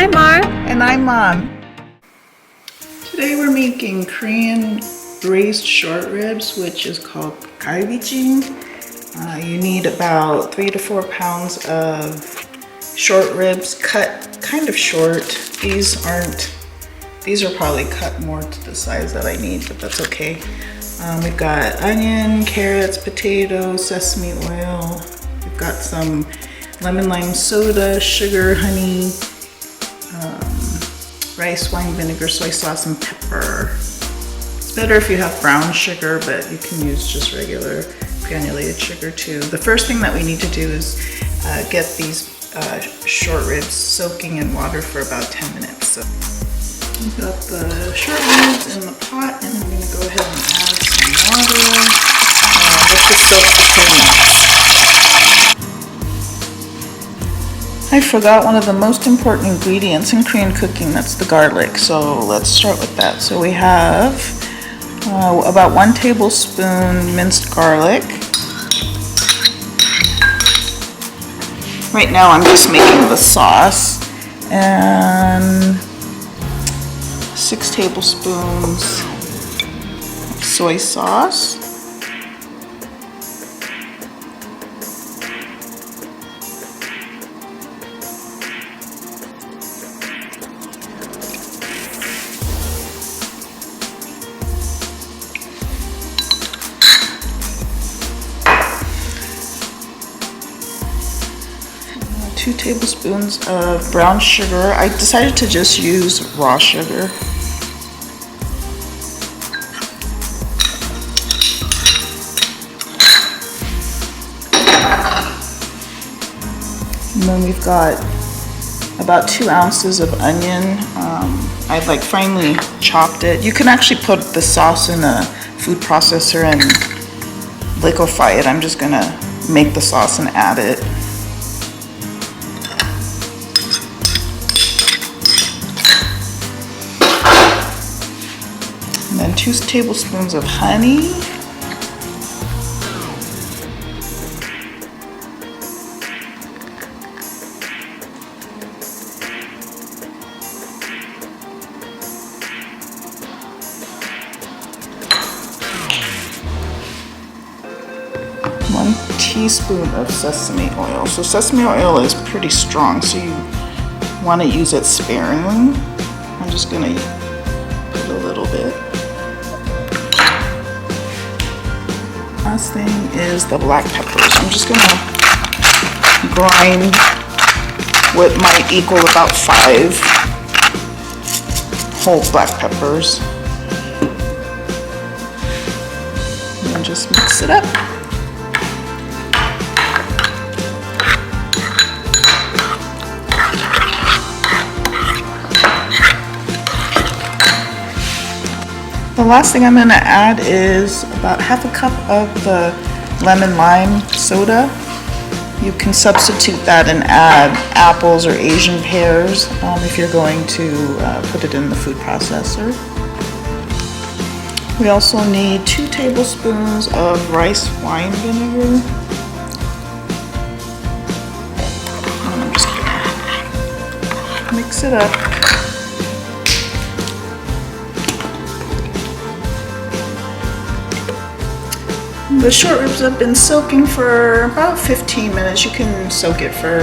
I'm Mar. And I'm Mom. Today we're making Korean braised short ribs, which is called Galbijjim. You need about 3 to 4 pounds of short ribs cut kind of short. These are probably cut more to the size that I need, but that's okay. We've got onion, carrots, potatoes, sesame oil. We've got some lemon lime soda, sugar, honey, rice wine vinegar, soy sauce, and pepper. It's better if you have brown sugar, but you can use just regular granulated sugar too. The first thing that we need to do is get these short ribs soaking in water for about 10 minutes. So we've got the short ribs in the pot, and I'm going to go ahead and add some water. Let this soak for 10 minutes. I forgot one of the most important ingredients in Korean cooking, that's the garlic. So let's start with that. So we have about 1 tablespoon minced garlic. Right now I'm just making the sauce, and 6 tablespoons soy sauce. Two tablespoons of brown sugar. I decided to just use raw sugar. And then we've got about 2 ounces of onion. I've like finely chopped it. You can actually put the sauce in a food processor and liquefy it. I'm just gonna make the sauce and add it. And then 2 tablespoons of honey. One teaspoon of sesame oil. So sesame oil is pretty strong, so you want to use it sparingly. I'm just going to put a little bit. Last thing is the black peppers. I'm just going to grind what might equal about 5 whole black peppers. And just mix it up. The last thing I'm going to add is about half a cup of the lemon lime soda. You can substitute that and add apples or Asian pears if you're going to put it in the food processor. We also need 2 tablespoons of rice wine vinegar. And I'm just going to mix it up. The short ribs have been soaking for about 15 minutes. You can soak it for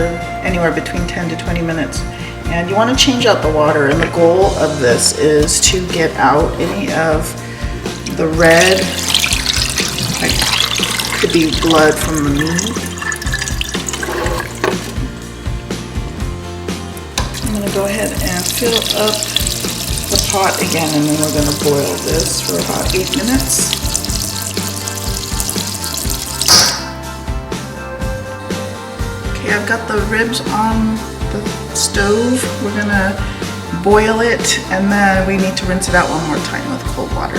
anywhere between 10 to 20 minutes. And you want to change out the water. And the goal of this is to get out any of the red, like could be blood from the meat. I'm going to go ahead and fill up the pot again, and then we're going to boil this for about 8 minutes. I've got the ribs on the stove. We're gonna boil it, and then we need to rinse it out one more time with cold water.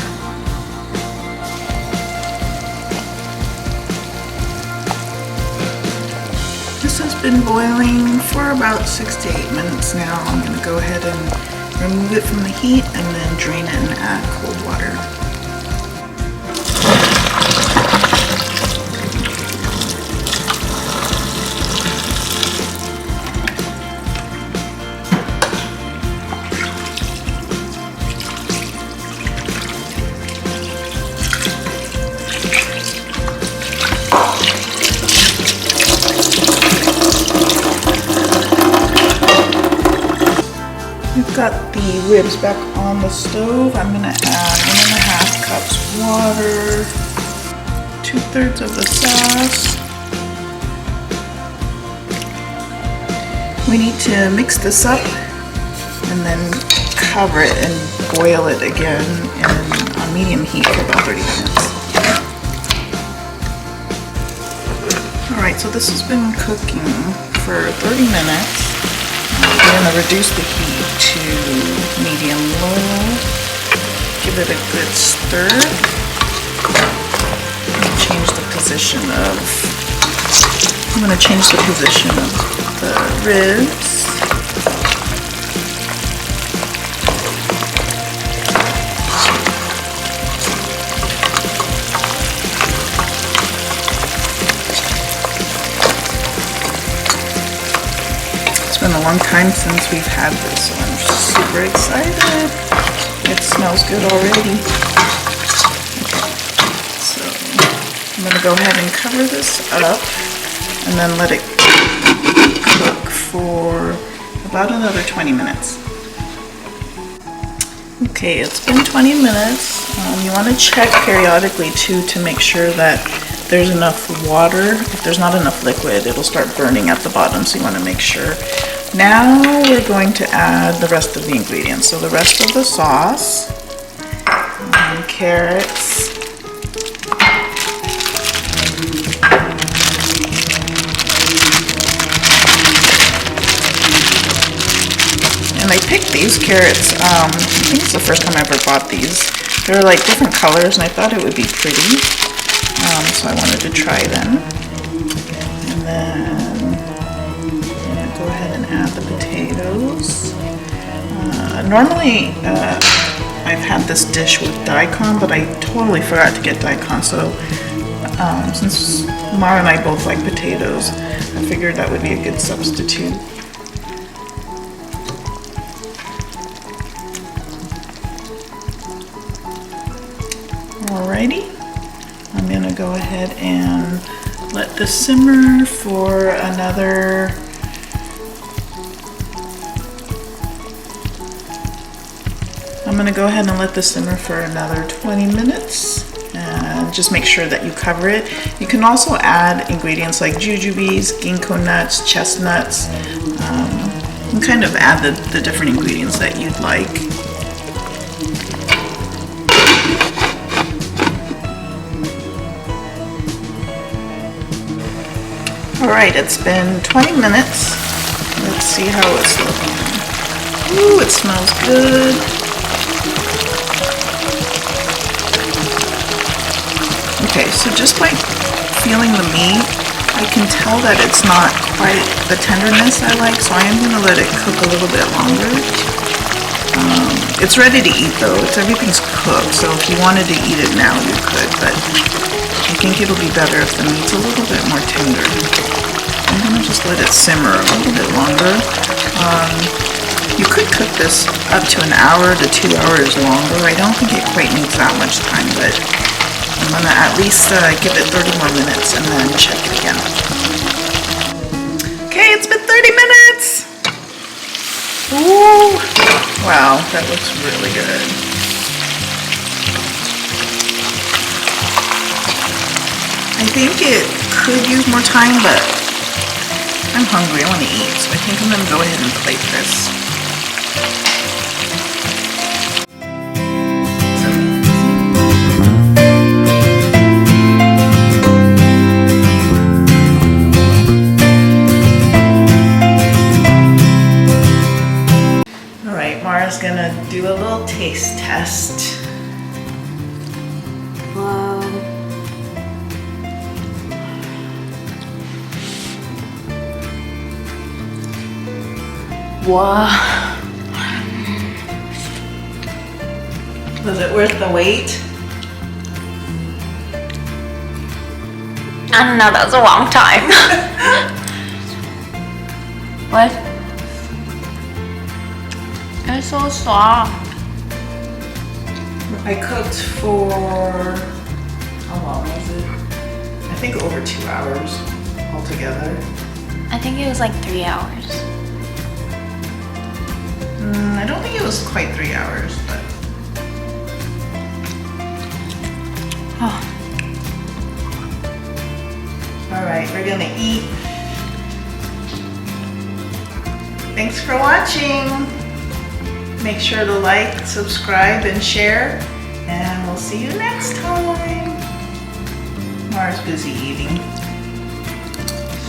This has been boiling for about 6 to 8 minutes now. I'm gonna go ahead and remove it from the heat and then drain it and add cold water. got the ribs back on the stove. I'm gonna add 1.5 cups water, 2/3 of the sauce. We need to mix this up and then cover it and boil it again on medium heat for about 30 minutes. Alright, so this has been cooking for 30 minutes. We're going to reduce the heat to medium-low. Give it a good stir. I'm going to change the position of the ribs. It's been a long time since we've had this, so I'm super excited. It smells good already. So I'm going to go ahead and cover this up and then let it cook for about another 20 minutes. Okay, it's been 20 minutes. You want to check periodically too to make sure that there's enough water. If there's not enough liquid, it'll start burning at the bottom, so you want to make sure. Now we're going to add the rest of the ingredients. So the rest of the sauce, carrots, and I picked these carrots, I think it's the first time I ever bought these. They're like different colors and I thought it would be pretty, so I wanted to try them. And then I'm gonna go ahead and add the potatoes. Normally I've had this dish with daikon, but I totally forgot to get daikon, so since Mara and I both like potatoes, I figured that would be a good substitute. Alrighty, I'm gonna go ahead and let this simmer for another for another 20 minutes. And just make sure that you cover it. You can also add ingredients like jujubes, ginkgo nuts, chestnuts. You can kind of add the different ingredients that you'd like. Alright, it's been 20 minutes. Let's see how it's looking. Ooh, it smells good. Okay, so just by feeling the meat, I can tell that it's not quite the tenderness I like, so I am going to let it cook a little bit longer. It's ready to eat though. Everything's cooked, so if you wanted to eat it now, you could, but I think it'll be better if the meat's a little bit more tender. I'm going to just let it simmer a little bit longer. You could cook this up to an hour to 2 hours longer. I don't think it quite needs that much time, but I'm going to at least give it 30 more minutes and then check it again. Okay, it's been 30 minutes! Ooh! Wow, that looks really good. I think it could use more time, but I'm hungry, I want to eat, so I think I'm going to go ahead and plate this. Alright, Mara's going to do a little taste test. Wow. Was it worth the wait? I don't know, that was a long time. What? It's so soft. I cooked for, how long was it? I think over 2 hours altogether. I think it was like 3 hours. I don't think it was quite 3 hours, but. Oh. All right, we're gonna eat. Thanks for watching. Make sure to like, subscribe, and share, and we'll see you next time. Mara's busy eating.